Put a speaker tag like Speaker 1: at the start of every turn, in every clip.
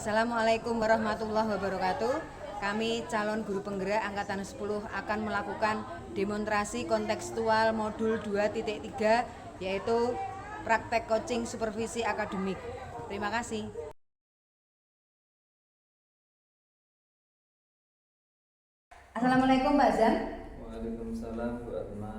Speaker 1: Assalamualaikum warahmatullahi wabarakatuh. Kami calon guru penggerak Angkatan 10 akan melakukan demonstrasi kontekstual modul 2.3 yaitu praktek coaching supervisi akademik. Terima kasih. Assalamualaikum Pak Zam.
Speaker 2: Waalaikumsalam Bu Atma.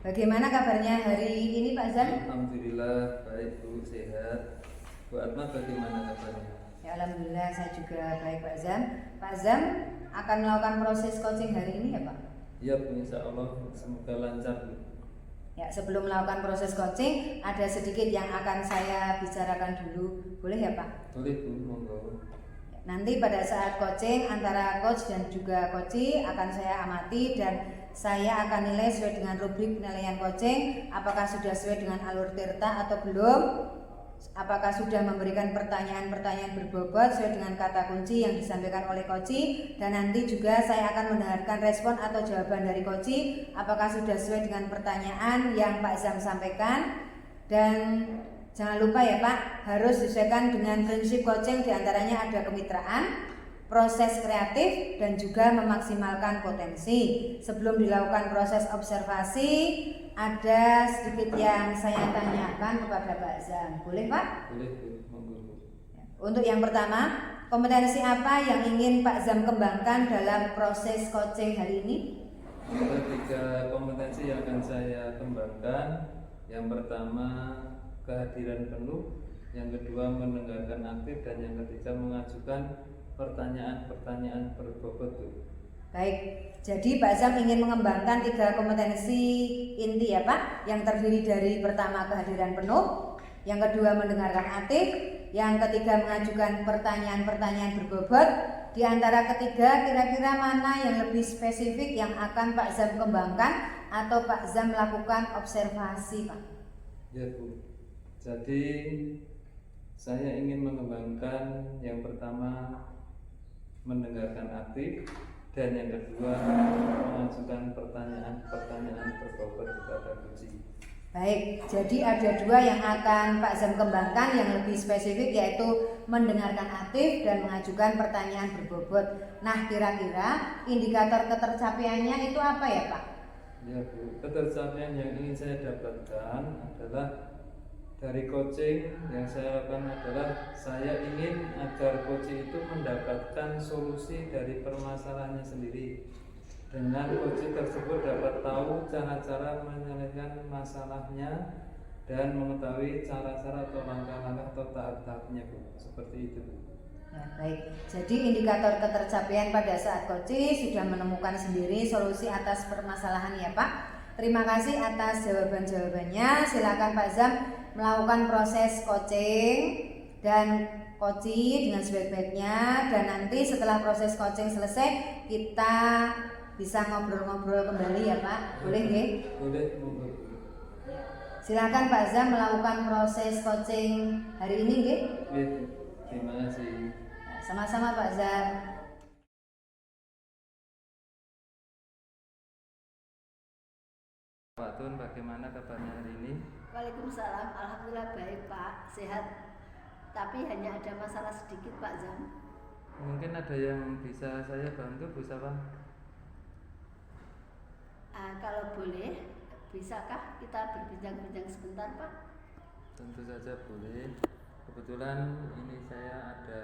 Speaker 1: Bagaimana kabarnya hari ini Pak Zam?
Speaker 2: Alhamdulillah baik Bu, sehat. Bu Atma bagaimana kabarnya?
Speaker 1: Ya alhamdulillah saya juga baik Pak Zam. Pak Zam akan melakukan proses coaching hari ini ya Pak?
Speaker 2: Ya Bu, insya Allah semoga lancar Bu.
Speaker 1: Ya, sebelum melakukan proses coaching ada sedikit yang akan saya bicarakan dulu. Boleh ya Pak?
Speaker 2: Boleh Bu, monggo.
Speaker 1: Nanti pada saat coaching antara coach dan juga coachee akan saya amati dan saya akan nilai sesuai dengan rubrik penilaian coaching, apakah sudah sesuai dengan alur tirta atau belum, apakah sudah memberikan pertanyaan-pertanyaan berbobot sesuai dengan kata kunci yang disampaikan oleh coachee, dan nanti juga saya akan mendengarkan respon atau jawaban dari coachee, apakah sudah sesuai dengan pertanyaan yang Pak Zam sampaikan. Dan jangan lupa ya Pak, harus disesuaikan dengan prinsip coaching, diantaranya ada kemitraan, proses kreatif, dan juga memaksimalkan potensi. Sebelum dilakukan proses observasi, ada sedikit yang saya tanyakan kepada Pak Zam. Boleh Pak?
Speaker 2: Boleh Bu, monggo Bu.
Speaker 1: Untuk yang pertama, kompetensi apa yang ingin Pak Zam kembangkan dalam proses coaching hari ini?
Speaker 2: Ada 3 kompetensi yang akan saya kembangkan. Yang pertama kehadiran penuh, yang kedua mendengarkan aktif, dan yang ketiga mengajukan pertanyaan-pertanyaan berbobot Bu.
Speaker 1: Baik, jadi Pak Zam ingin mengembangkan 3 kompetensi inti ya Pak, yang terdiri dari pertama kehadiran penuh, yang kedua mendengarkan aktif, yang ketiga mengajukan pertanyaan-pertanyaan berbobot. Di antara ketiga, kira-kira mana yang lebih spesifik yang akan Pak Zam kembangkan atau Pak Zam lakukan observasi Pak?
Speaker 2: Ya Bu, jadi saya ingin mengembangkan yang pertama mendengarkan aktif, dan yang kedua mengajukan pertanyaan-pertanyaan berbobot kepada coachee.
Speaker 1: Baik, jadi ada 2 yang akan Pak Zam kembangkan yang lebih spesifik, yaitu mendengarkan aktif dan mengajukan pertanyaan berbobot. Nah, kira-kira indikator ketercapaiannya itu apa ya Pak?
Speaker 2: Ya Bu, ketercapaian yang ingin saya dapatkan adalah dari coaching yang saya lakukan adalah saya ingin agar coaching itu mendapatkan solusi dari permasalahannya sendiri. Dengan coaching tersebut dapat tahu cara-cara menyelesaikan masalahnya dan mengetahui cara-cara atau langkah-langkah atau tahap-tahapnya Bu. Seperti itu Bu.
Speaker 1: Ya, baik. Jadi indikator ketercapaian pada saat coaching sudah menemukan sendiri solusi atas permasalahan ya Pak. Terima kasih atas jawaban-jawabannya. Silakan Pak Zam melakukan proses coaching dan coaching dengan sebaik-baiknya, dan nanti setelah proses coaching selesai kita bisa ngobrol-ngobrol kembali ya Pak. Boleh nggih?
Speaker 2: Boleh, monggo.
Speaker 1: Silakan Pak Zam melakukan proses coaching hari ini nggih?
Speaker 2: Terima kasih.
Speaker 1: Sama-sama Pak Zam.
Speaker 2: Pak Tun, bagaimana kabarnya hari ini?
Speaker 3: Waalaikumsalam, alhamdulillah baik Pak, sehat. Tapi hanya ada masalah sedikit Pak Zam.
Speaker 2: Mungkin ada yang bisa saya bantu Bu Sapa?
Speaker 3: Kalau boleh, bisakah kita berbincang-bincang sebentar Pak?
Speaker 2: Tentu saja boleh. Kebetulan ini saya ada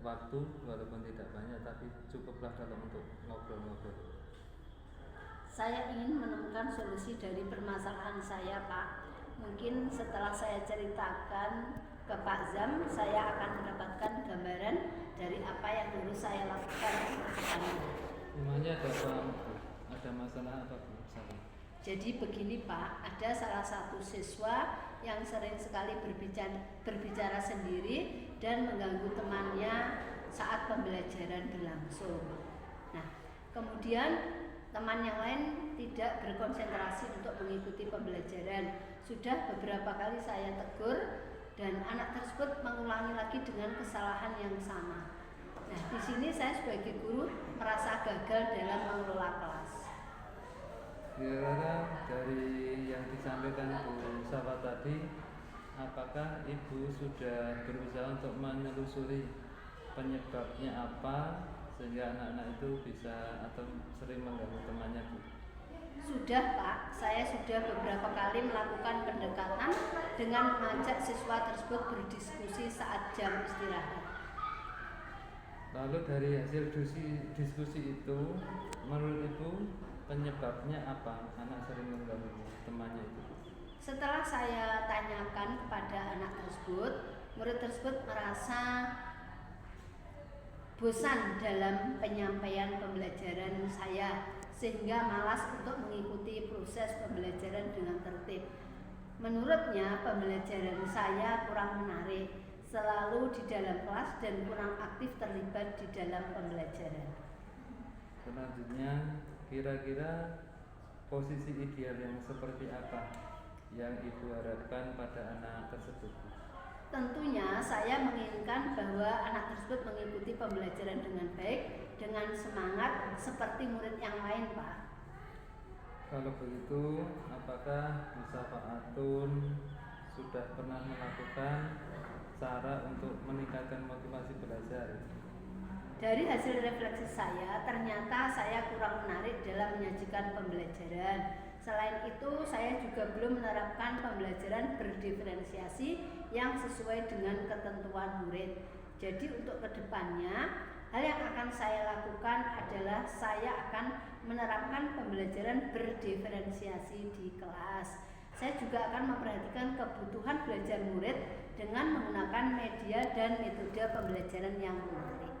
Speaker 2: waktu, walaupun tidak banyak, tapi cukuplah kalau untuk ngobrol-ngobrol.
Speaker 3: Saya ingin menemukan solusi dari permasalahan saya Pak. Mungkin setelah saya ceritakan ke Pak Zam, saya akan mendapatkan gambaran dari apa yang dulu saya lakukan.
Speaker 2: Memangnya ada apa? Ada masalah apa Bu?
Speaker 3: Jadi begini Pak, ada salah satu siswa yang sering sekali berbicara sendiri dan mengganggu temannya saat pembelajaran berlangsung. Nah, kemudian teman yang lain tidak berkonsentrasi untuk mengikuti pembelajaran. Sudah beberapa kali saya tegur dan anak tersebut mengulangi lagi dengan kesalahan yang sama. Nah, di sini saya sebagai guru merasa gagal dalam mengelola kelas.
Speaker 2: Kira-kira dari yang disampaikan Bu Sapa tadi, apakah Ibu sudah berusaha untuk menelusuri penyebabnya apa sehingga anak-anak itu bisa atau sering mengganggu temannya, Bu?
Speaker 3: Sudah Pak, saya sudah beberapa kali melakukan pendekatan dengan mengajak siswa tersebut berdiskusi saat jam istirahat.
Speaker 2: Lalu dari hasil diskusi itu, menurut Ibu penyebabnya apa anak sering mengganggu temannya itu?
Speaker 3: Setelah saya tanyakan kepada anak tersebut, murid tersebut merasa bosan dalam penyampaian pembelajaran saya sehingga malas untuk mengikuti proses pembelajaran dengan tertib. Menurutnya pembelajaran saya kurang menarik, selalu di dalam kelas dan kurang aktif terlibat di dalam pembelajaran.
Speaker 2: Selanjutnya, kira-kira posisi ideal yang seperti apa yang Ibu harapkan pada anak tersebut?
Speaker 3: Tentunya saya menginginkan bahwa anak tersebut mengikuti pembelajaran dengan baik, dengan semangat seperti murid yang lain, Pak.
Speaker 2: Kalau begitu, apakah Pak Atun sudah pernah melakukan cara untuk meningkatkan motivasi belajar?
Speaker 3: Dari hasil refleksi saya, ternyata saya kurang menarik dalam menyajikan pembelajaran. Selain itu, saya juga belum menerapkan pembelajaran berdiferensiasi yang sesuai dengan ketentuan murid. Jadi untuk kedepannya, hal yang akan saya lakukan adalah saya akan menerapkan pembelajaran berdiferensiasi di kelas. Saya juga akan memperhatikan kebutuhan belajar murid dengan menggunakan media dan metode pembelajaran yang menarik.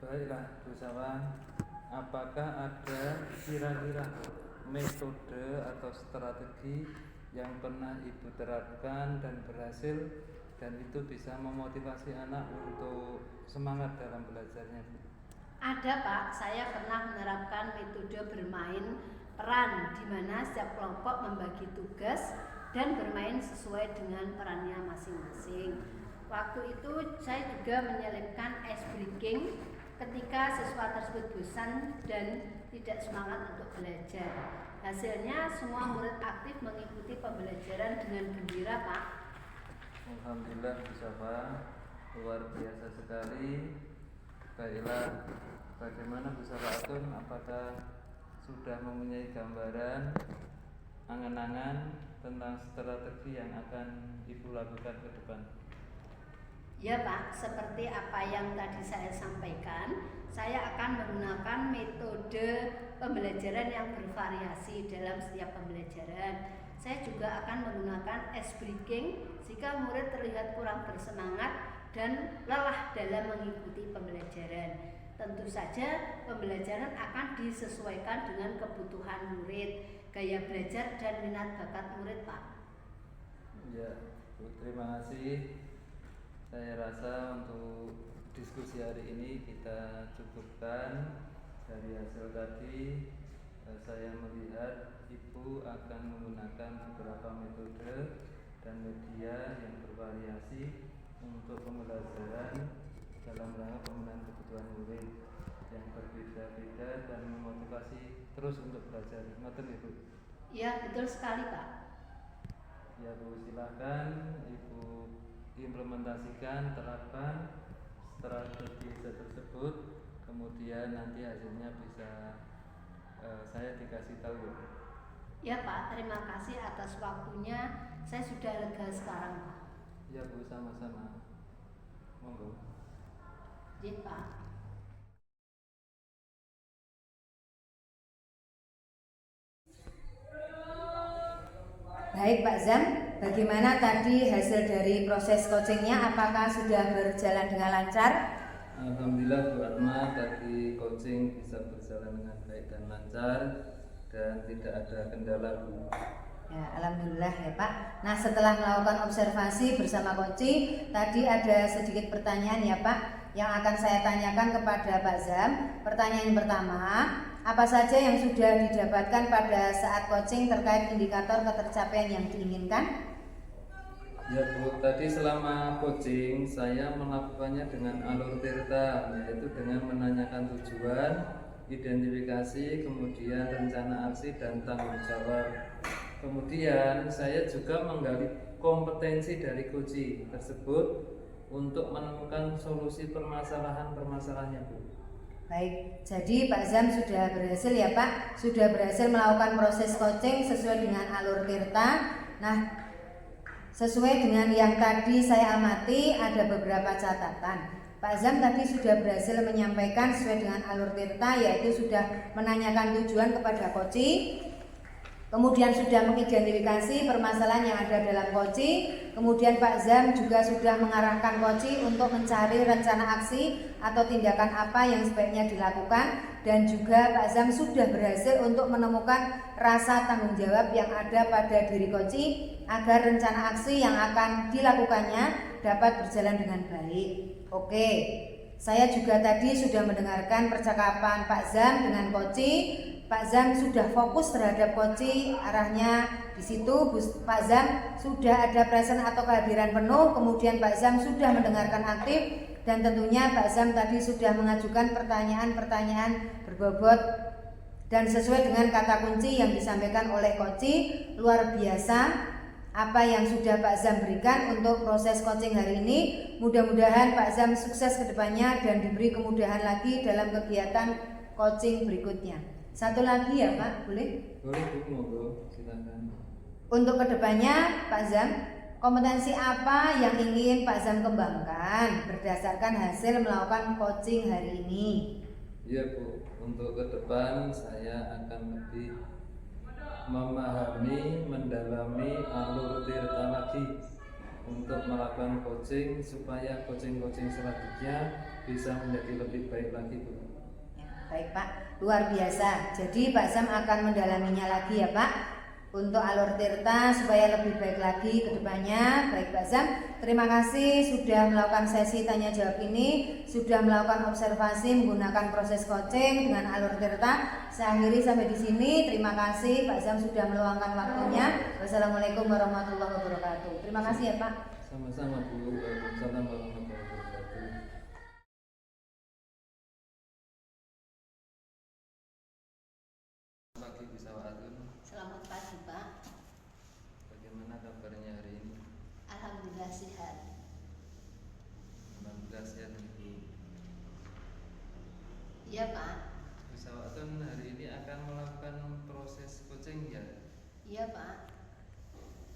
Speaker 2: Baiklah, Bu Sawan, apakah ada kira-kira metode atau strategi yang pernah Ibu terapkan dan berhasil dan itu bisa memotivasi anak untuk semangat dalam belajarnya, Bu?
Speaker 3: Ada Pak, saya pernah menerapkan metode bermain peran di mana setiap kelompok membagi tugas dan bermain sesuai dengan perannya masing-masing. Waktu itu saya juga menyelipkan ice breaking ketika siswa tersebut bosan dan tidak semangat untuk belajar. Hasilnya semua murid aktif mengikuti pembelajaran dengan gembira, Pak.
Speaker 2: Alhamdulillah, Bu Safa, luar biasa sekali. Baiklah, bagaimana Bu Safa Atun, apakah sudah mempunyai gambaran, angan-angan tentang strategi yang akan Ibu lakukan ke depan?
Speaker 3: Ya Pak, seperti apa yang tadi saya sampaikan, saya akan menggunakan metode pembelajaran yang bervariasi dalam setiap pembelajaran. Saya juga akan menggunakan ice breaking jika murid terlihat kurang bersemangat dan lelah dalam mengikuti pembelajaran. Tentu saja pembelajaran akan disesuaikan dengan kebutuhan murid, gaya belajar dan minat bakat murid, Pak.
Speaker 2: Ya, Bu, terima kasih. Saya rasa untuk diskusi hari ini kita cukupkan. Dari hasil tadi saya melihat Ibu akan menggunakan beberapa metode dan media yang bervariasi untuk pembelajaran dalam rangka pemenuhan kebutuhan murid yang berbeda-beda dan memotivasi terus untuk belajar. Ngoten Ibu?
Speaker 3: Ya, betul sekali Pak.
Speaker 2: Ya Bu, silakan Ibu implementasikan, terapkan strategi tersebut, kemudian nanti hasilnya bisa saya dikasih tahu.
Speaker 3: Ya Pak, terima kasih atas waktunya. Saya sudah lega sekarang Pak.
Speaker 2: Ya Bu, sama-sama. Monggo.
Speaker 3: Ya Pak.
Speaker 1: Baik Pak Zam, bagaimana tadi hasil dari proses coachingnya? Apakah sudah berjalan dengan lancar?
Speaker 2: Alhamdulillah Bu Atma, tadi coaching bisa berjalan dengan baik dan lancar dan tidak ada kendala Bu.
Speaker 1: Ya, alhamdulillah ya Pak. Nah, setelah melakukan observasi bersama coaching, tadi ada sedikit pertanyaan ya Pak yang akan saya tanyakan kepada Pak Zam. Pertanyaan pertama, apa saja yang sudah didapatkan pada saat coaching terkait indikator ketercapaian yang diinginkan?
Speaker 2: Ya Bu, tadi selama coaching saya melakukannya dengan alur tirta, yaitu dengan menanyakan tujuan, identifikasi, kemudian rencana aksi dan tanggung jawab. Kemudian saya juga menggali kompetensi dari coaching tersebut untuk menemukan solusi permasalahan-permasalahannya, Bu.
Speaker 1: Baik, jadi Pak Zam sudah berhasil ya Pak, sudah berhasil melakukan proses coaching sesuai dengan alur Tirta. Nah, sesuai dengan yang tadi saya amati ada beberapa catatan. Pak Zam tadi sudah berhasil menyampaikan sesuai dengan alur Tirta, yaitu sudah menanyakan tujuan kepada koci, kemudian sudah mengidentifikasi permasalahan yang ada dalam koci, kemudian Pak Zam juga sudah mengarahkan koci untuk mencari rencana aksi atau tindakan apa yang sebaiknya dilakukan, dan juga Pak Zam sudah berhasil untuk menemukan rasa tanggung jawab yang ada pada diri koci agar rencana aksi yang akan dilakukannya dapat berjalan dengan baik. Oke, saya juga tadi sudah mendengarkan percakapan Pak Zam dengan koci. Pak Zam sudah fokus terhadap koci, arahnya di situ. Pak Zam sudah ada present atau kehadiran penuh, kemudian Pak Zam sudah mendengarkan aktif, dan tentunya Pak Zam tadi sudah mengajukan pertanyaan-pertanyaan berbobot dan sesuai dengan kata kunci yang disampaikan oleh koci. Luar biasa apa yang sudah Pak Zam berikan untuk proses coaching hari ini. Mudah-mudahan Pak Zam sukses ke depannya dan diberi kemudahan lagi dalam kegiatan coaching berikutnya. Satu lagi ya Pak, boleh?
Speaker 2: Boleh, Bu, monggo, silakan.
Speaker 1: Untuk kedepannya Pak Zam, kompetensi apa yang ingin Pak Zam kembangkan berdasarkan hasil melakukan coaching hari ini?
Speaker 2: Iya, Bu, untuk ke depan saya akan lebih memahami, mendalami alur Tirta lagi untuk melakukan coaching supaya coaching-coaching selanjutnya bisa menjadi lebih baik lagi, Bu.
Speaker 1: Baik Pak, luar biasa. Jadi Pak Zam akan mendalaminya lagi ya Pak, untuk alur Tirta supaya lebih baik lagi ke depannya. Baik Pak Zam, terima kasih sudah melakukan sesi tanya jawab ini, sudah melakukan observasi menggunakan proses coaching dengan alur Tirta. Saya akhiri sampai di sini. Terima kasih Pak Zam sudah meluangkan waktunya. Wassalamualaikum warahmatullahi wabarakatuh. Terima kasih ya Pak.
Speaker 2: Sama-sama, Bu. Waalaikumsalam warahmatullahi wabarakatuh. Pagi bisa Atun.
Speaker 3: Selamat pagi Pak.
Speaker 2: Bagaimana kabarnya hari ini?
Speaker 3: Alhamdulillah sehat.
Speaker 2: Alhamdulillah sehat, Ibu.
Speaker 3: Iya Pak.
Speaker 2: Bisa Atun hari ini akan melakukan proses coaching ya?
Speaker 3: Iya Pak.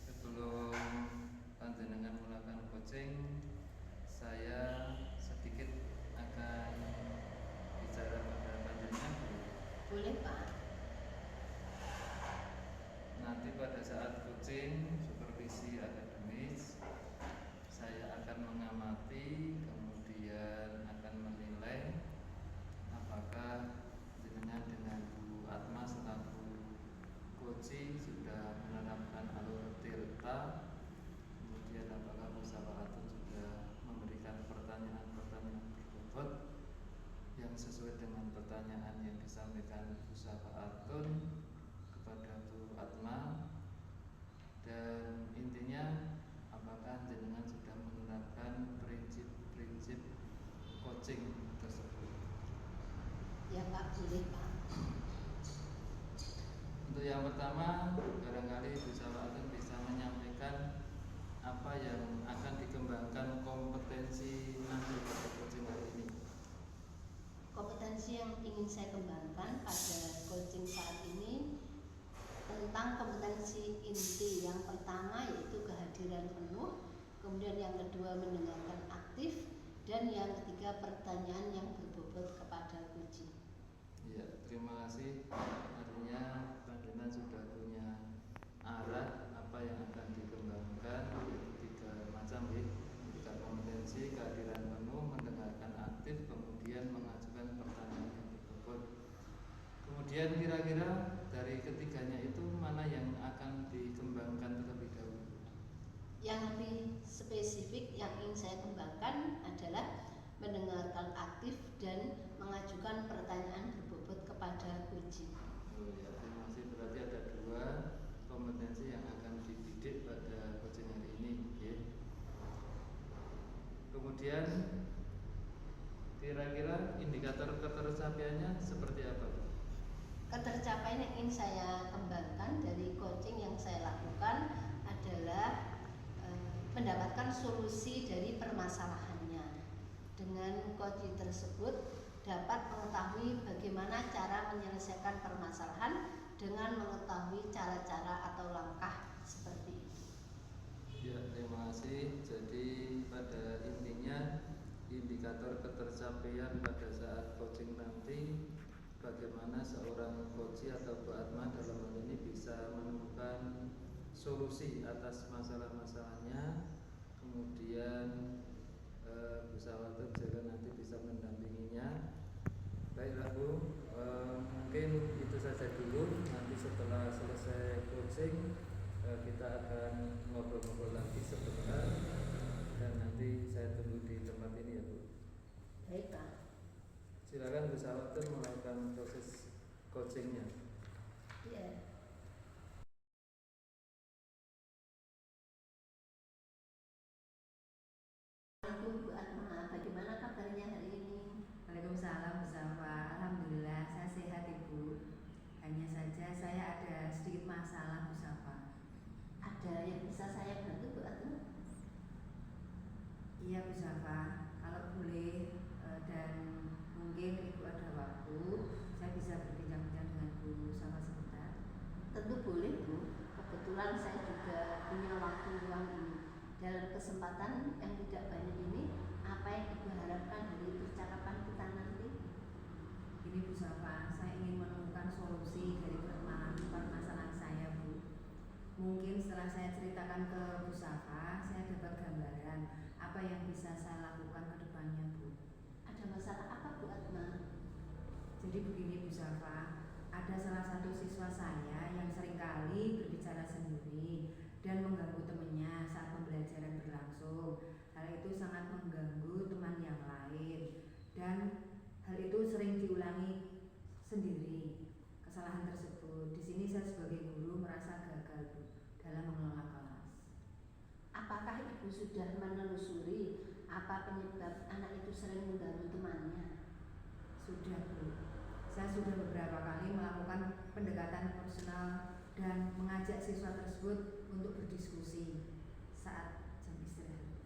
Speaker 2: Sebelum panjenengan melakukan coaching, saya sedikit akan bicara pada panjenengan.
Speaker 3: Boleh Pak.
Speaker 2: Nanti pada saat coaching supervisi akademis, saya akan mengamati, kemudian akan menilai apakah jenengan dengan Bu Atma selaku coaching sudah menerapkan alur Tirta, kemudian apakah Bu Sawaatun sudah memberikan pertanyaan-pertanyaan berbobot yang sesuai dengan pertanyaan yang disampaikan Bu Sawaatun kepada Bu Atma, dan intinya apakah jenengan sudah menerapkan prinsip-prinsip coaching tersebut.
Speaker 3: Ya Pak, boleh Pak.
Speaker 2: Untuk yang pertama, barangkali Bu Sawaatun bisa menyampaikan apa yang akan dikembangkan kompetensi nanti pada coaching hari ini.
Speaker 3: Kompetensi yang ingin saya kembangkan pada coaching saat ini tentang kompetensi inti. Yang pertama yaitu kehadiran penuh, kemudian yang kedua mendengarkan aktif, dan yang ketiga pertanyaan yang berbobot kepada coaching.
Speaker 2: Iya, terima kasih. Artinya panjenengan sudah punya arah apa yang akan dikembangkan, yaitu tiga macam ya, tiga kompetensi: kehadiran penuh, mendengarkan aktif, kemudian mengajukan pertanyaan yang berbobot. Kemudian kira-kira dari ketiganya itu mana yang akan dikembangkan terlebih dahulu?
Speaker 3: Yang lebih spesifik yang ingin saya kembangkan adalah mendengarkan aktif dan mengajukan pertanyaan berbobot kepada coaching.
Speaker 2: Oh ya, terima kasih. Berarti ada dua kompetensi yang akan dididik pada coaching hari ini ya. Kemudian kira-kira indikator ketercapaiannya seperti apa?
Speaker 3: Ketercapaian yang ingin saya kembangkan dari coaching yang saya lakukan adalah mendapatkan solusi dari permasalahannya. Dengan coaching tersebut dapat mengetahui bagaimana cara menyelesaikan permasalahan dengan mengetahui cara-cara atau langkah seperti itu.
Speaker 2: Ya, terima kasih. Jadi pada intinya indikator ketercapaian pada saat coaching nanti bagaimana seorang coach atau Bu Atma dalam hal ini bisa menemukan solusi atas masalah-masalahnya, kemudian Bu Sawatur juga nanti bisa mendampinginya. Baiklah Bu, mungkin itu saja dulu. Nanti setelah selesai coaching kita akan ngobrol-ngobrol lagi sebentar, dan nanti saya tunggu di tempat ini ya Bu.
Speaker 3: Baiklah.
Speaker 2: Silakan Bu Sawatur melakukan proses coachingnya.
Speaker 3: Ya. Bu Atma, bagaimana kabarnya hari ini?
Speaker 1: Waalaikumsalam Bu Safa. Alhamdulillah saya sehat Ibu. Hanya saja saya ada sedikit masalah Bu Safa.
Speaker 3: Ada yang bisa saya bantu Bu Atma?
Speaker 1: Iya Bu Safa, kalau boleh dan mungkin Ibu ada waktu, saya bisa berbincang-bincang dengan Bu Safa sebentar.
Speaker 3: Tentu boleh Bu. Kebetulan saya juga punya waktu luang ini. Dalam kesempatan yang tidak banyak ini, apa yang Ibu harapkan dari percakapan kita nanti?
Speaker 1: Ini Bu Safa, saya ingin menemukan solusi dari permasalahan saya Bu. Mungkin setelah saya ceritakan ke Bu Safa, saya dapat gambaran apa yang bisa saya lakukan ke depannya Bu.
Speaker 3: Ada masalah apa Bu Atma?
Speaker 1: Jadi begini Bu Safa, ada salah satu siswa saya yang seringkali berbicara sendiri dan mengganggu temannya saat pembelajaran berlangsung. Hal itu sangat mengganggu teman yang lain dan hal itu sering diulangi sendiri. Kesalahan tersebut, di sini saya sebagai guru merasa gagal Bu dalam mengelola kelas.
Speaker 3: Apakah Ibu sudah menelusuri apa penyebab anak itu sering mengganggu temannya?
Speaker 1: Sudah Bu, saya sudah beberapa kali melakukan pendekatan personal dan mengajak siswa tersebut untuk berdiskusi saat jam istirahat.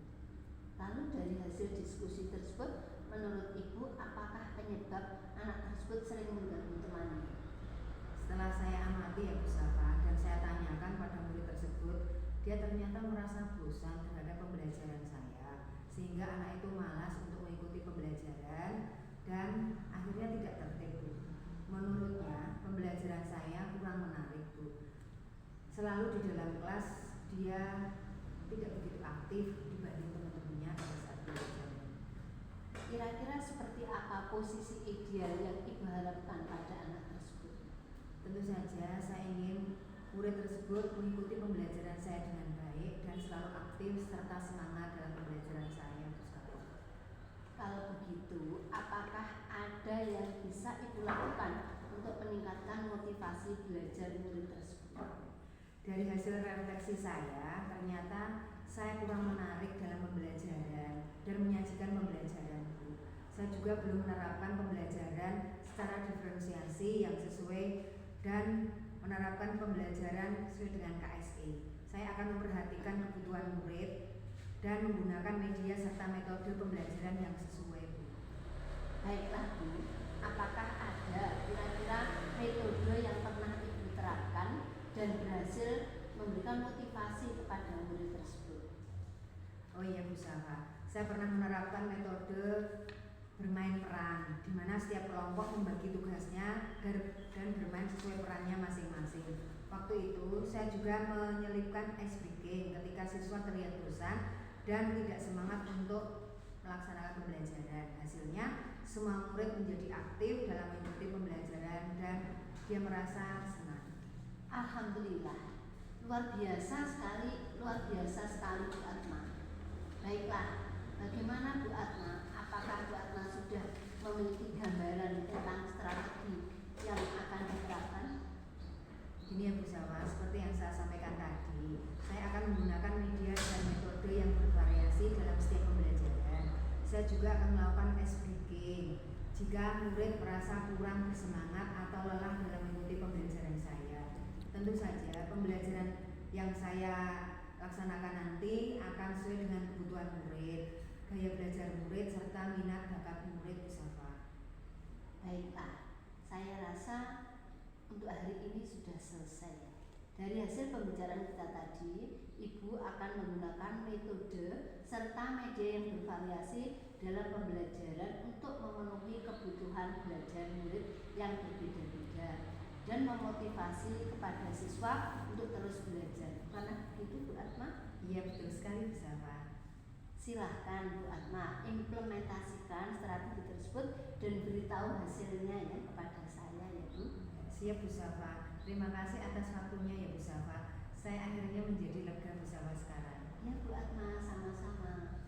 Speaker 3: Lalu dari hasil diskusi tersebut, menurut Ibu apakah penyebab anak tersebut sering mengganggu temannya?
Speaker 1: Setelah saya amati ya Bu Safa dan saya tanyakan pada murid tersebut, dia ternyata merasa bosan terhadap pembelajaran saya, sehingga anak itu malas untuk mengikuti pembelajaran dan akhirnya tidak tertib Bu. Menurutnya pembelajaran saya kurang menarik Bu. Selalu di dalam kelas dia tidak begitu aktif dibanding teman-temannya pada saat belajar.
Speaker 3: Kira-kira seperti apa posisi ideal yang Ibu harapkan pada anak tersebut?
Speaker 1: Tentu saja saya ingin murid tersebut mengikuti pembelajaran saya dengan baik dan selalu aktif serta semangat dalam pembelajaran saya Bu Safa.
Speaker 3: Kalau begitu, apakah ada yang bisa Ibu lakukan untuk meningkatkan motivasi belajar murid tersebut?
Speaker 1: Dari hasil refleksi saya, ternyata saya kurang menarik dalam pembelajaran dan menyajikan pembelajaran Bu. Saya juga belum menerapkan pembelajaran secara diferensiasi yang sesuai dan menerapkan pembelajaran sesuai dengan KSE. Saya akan memperhatikan kebutuhan murid dan menggunakan media serta metode pembelajaran yang sesuai Bu.
Speaker 3: Baiklah Bu, apakah ada kira-kira metode yang pernah Ibu terapkan dan berhasil memberikan motivasi kepada murid tersebut?
Speaker 1: Oh iya Bu Safa, saya pernah menerapkan metode bermain peran, di mana setiap kelompok membagi tugasnya dan bermain sesuai perannya masing-masing. Waktu itu saya juga menyelipkan ice breaking ketika siswa terlihat bosan dan tidak semangat untuk melaksanakan pembelajaran. Hasilnya semua murid menjadi aktif dalam mengikuti pembelajaran dan dia merasa senang.
Speaker 3: Alhamdulillah, luar biasa sekali Bu Atma. Baiklah, bagaimana Bu Atma? Apakah Bu Atma sudah memiliki gambaran tentang strategi yang akan diterapkan?
Speaker 1: Ini ya Bu Safa, seperti yang saya sampaikan tadi, saya akan menggunakan media dan metode yang bervariasi dalam setiap pembelajaran. Saya juga akan melakukan ice breaking jika murid merasa kurang bersemangat atau lelah dalam mengikuti pembelajaran saya. Tentu saja pembelajaran yang saya laksanakan nanti akan sesuai kebutuhan murid, gaya belajar murid, serta minat bakat murid Bu Safa.
Speaker 3: Baik Pak, saya rasa untuk hari ini sudah selesai. Dari hasil pembicaraan kita tadi, Ibu akan menggunakan metode serta media yang bervariasi dalam pembelajaran untuk memenuhi kebutuhan belajar murid yang berbeda-beda dan memotivasi kepada siswa untuk terus belajar. Karena begitu Bu Atma?
Speaker 1: Iya betul sekali Bu Safa.
Speaker 3: Silahkan Bu Atma implementasikan strategi tersebut dan beritahu hasilnya ya kepada saya ya Bu.
Speaker 1: Siap Bu Safa. Terima kasih atas waktunya ya Bu Safa. Saya akhirnya menjadi lega Bu Safa sekarang.
Speaker 3: Ya Bu Atma, sama-sama.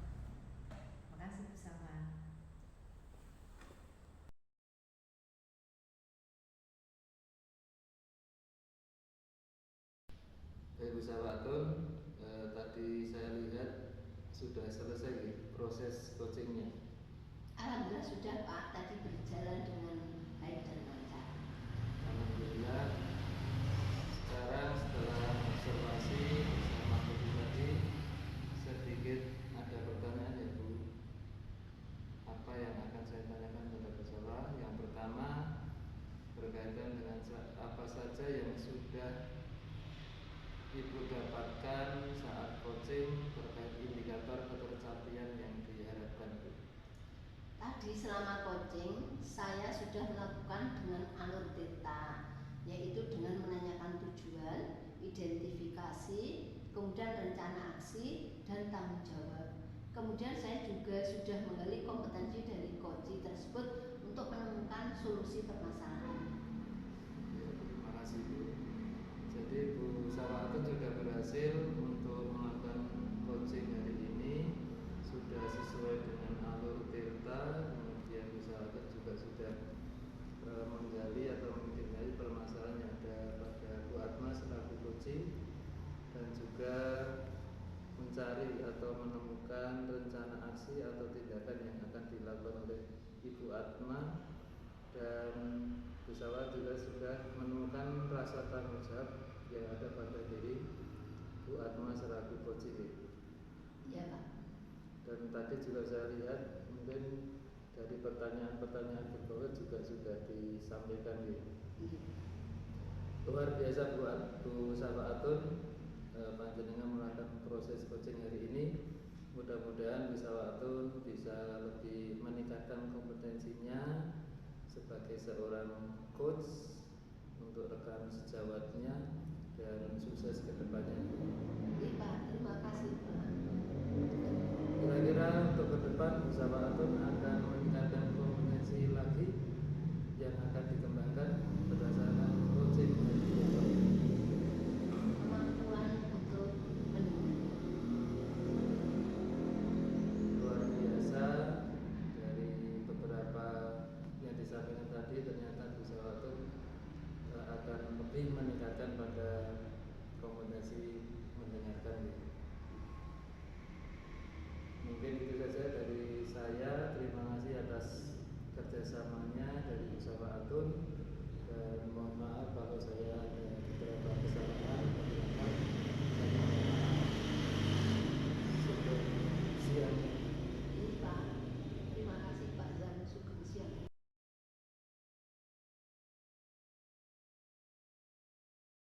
Speaker 1: Terima kasih Bu Safa.
Speaker 2: Baik Bu Safatun, tadi saya lihat sudah selesai proses coachingnya.
Speaker 3: Alhamdulillah sudah Pak, tadi berjalan dengan baik dan lancar.
Speaker 2: Alhamdulillah. Sekarang setelah observasi bersama Bu tadi, sedikit ada pertanyaan ya Bu. Apa yang akan saya tanyakan kepada Bu Safa? Yang pertama berkaitan dengan apa saja yang sudah Ibu dapatkan saat coaching terkait indikator ketercapaian yang diharapkan Bu.
Speaker 3: Tadi selama coaching saya sudah melakukan dengan alur theta, yaitu dengan menanyakan tujuan, identifikasi, kemudian rencana aksi dan tanggung jawab. Kemudian saya juga sudah menggali kompetensi dari coach tersebut untuk menemukan solusi permasalahan.
Speaker 2: Ya, terima kasih Bu. Jadi Bu Safatun sudah berhasil untuk melakukan coaching hari ini, sudah sesuai dengan alur theta. Kemudian Bu Safatun juga sudah menggali atau mengenai permasalahan yang ada pada Bu Atma selaku coaching, dan juga mencari atau menemukan rencana aksi atau tindakan yang akan dilakukan oleh Ibu Atma, dan Bu Safa juga sudah menemukan rasa tanggung jawab yang ada pada diri Bu Atma selaku coaching.
Speaker 3: Iya Pak.
Speaker 2: Dan tadi juga saya lihat mungkin dari pertanyaan-pertanyaan di bawah juga sudah disampaikan ya. Luar biasa Bu Safatun, panjenengan melakukan proses coaching hari ini. Mudah-mudahan Bu Safatun bisa lebih meningkatkan kompetensinya sebagai seorang coach untuk rekan sejawatnya dan sukses ke depannya.
Speaker 3: Iya Pak, terima kasih Pak.
Speaker 2: Kira-kira untuk ke depan Bu Safatun akan meningkatkan kompetensi lagi yang akan dikembangkan berdasarkan coaching hari ini.
Speaker 3: Kemampuan untuk mendengar.
Speaker 2: Luar biasa, dari beberapa yang disampaikan tadi ternyata Bu Safatun akan lebih meningkatkan pada kompetensi mendengarkan. Mungkin itu saja dari saya. Terima kasih atas kerjasamanya dari Bu Safatun, dan mohon maaf kalau saya